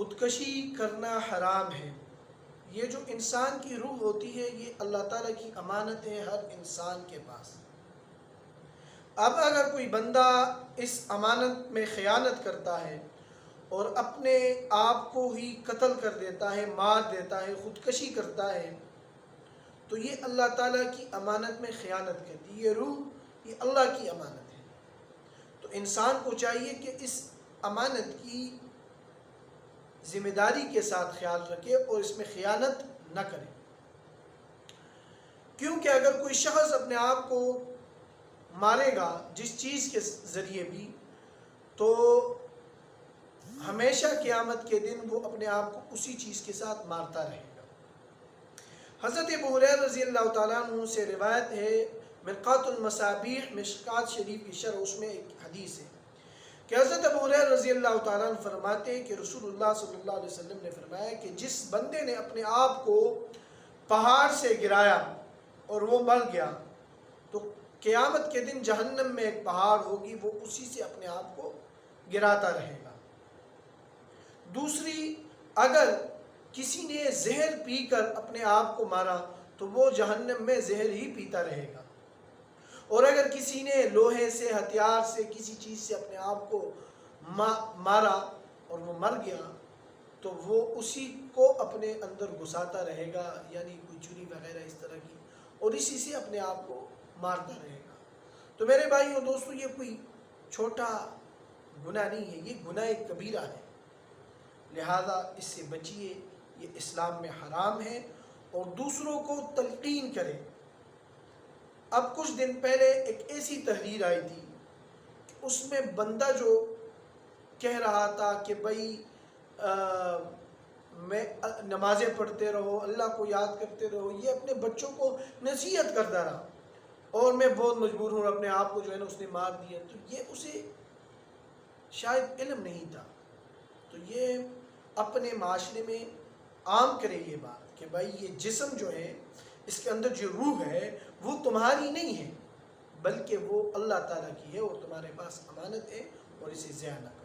خودکشی کرنا حرام ہے۔ یہ جو انسان کی روح ہوتی ہے یہ اللہ تعالیٰ کی امانت ہے ہر انسان کے پاس۔ اب اگر کوئی بندہ اس امانت میں خیانت کرتا ہے اور اپنے آپ کو ہی قتل کر دیتا ہے، مار دیتا ہے، خودکشی کرتا ہے، تو یہ اللہ تعالیٰ کی امانت میں خیانت کرتی ہے۔ یہ روح یہ اللہ کی امانت ہے، تو انسان کو چاہیے کہ اس امانت کی ذمہ داری کے ساتھ خیال رکھے اور اس میں خیانت نہ کرے، کیونکہ اگر کوئی شخص اپنے آپ کو مارے گا جس چیز کے ذریعے بھی، تو ہمیشہ قیامت کے دن وہ اپنے آپ کو اسی چیز کے ساتھ مارتا رہے گا۔ حضرت ابو ہریرہ رضی اللہ تعالیٰ عنہ سے روایت ہے، مرقات المصابیح مشکات شریف کی شرح، اس میں ایک حدیث ہے کہ حضرت ابو ہریرہ رضی اللہ تعالیٰ عنہ فرماتے ہیں کہ رسول اللہ صلی اللہ علیہ وسلم نے فرمایا کہ جس بندے نے اپنے آپ کو پہاڑ سے گرایا اور وہ مر گیا، تو قیامت کے دن جہنم میں ایک پہاڑ ہوگی، وہ اسی سے اپنے آپ کو گراتا رہے گا۔ دوسری، اگر کسی نے زہر پی کر اپنے آپ کو مارا تو وہ جہنم میں زہر ہی پیتا رہے گا، اور اگر کسی نے لوہے سے، ہتھیار سے، کسی چیز سے اپنے آپ کو مارا اور وہ مر گیا تو وہ اسی کو اپنے اندر گھساتا رہے گا، یعنی کوئی چھری وغیرہ اس طرح کی، اور اسی سے اپنے آپ کو مارتا رہے گا۔ تو میرے بھائیو اور دوستو، یہ کوئی چھوٹا گناہ نہیں ہے، یہ گناہ کبیرہ ہے، لہذا اس سے بچیے، یہ اسلام میں حرام ہے، اور دوسروں کو تلقین کرے۔ اب کچھ دن پہلے ایک ایسی تحریر آئی تھی، اس میں بندہ جو کہہ رہا تھا کہ بھائی میں نمازیں پڑھتے رہو، اللہ کو یاد کرتے رہو، یہ اپنے بچوں کو نصیحت کرتا رہا، اور میں بہت مجبور ہوں، اپنے آپ کو جو ہے نا اس نے مار دیا۔ تو یہ اسے شاید علم نہیں تھا، تو یہ اپنے معاشرے میں عام کرے یہ بات کہ بھائی یہ جسم جو ہے، اس کے اندر جو روح ہے وہ تمہاری نہیں ہے، بلکہ وہ اللہ تعالیٰ کی ہے، اور تمہارے پاس امانت ہے، اور اسے ضائع نہ کرو۔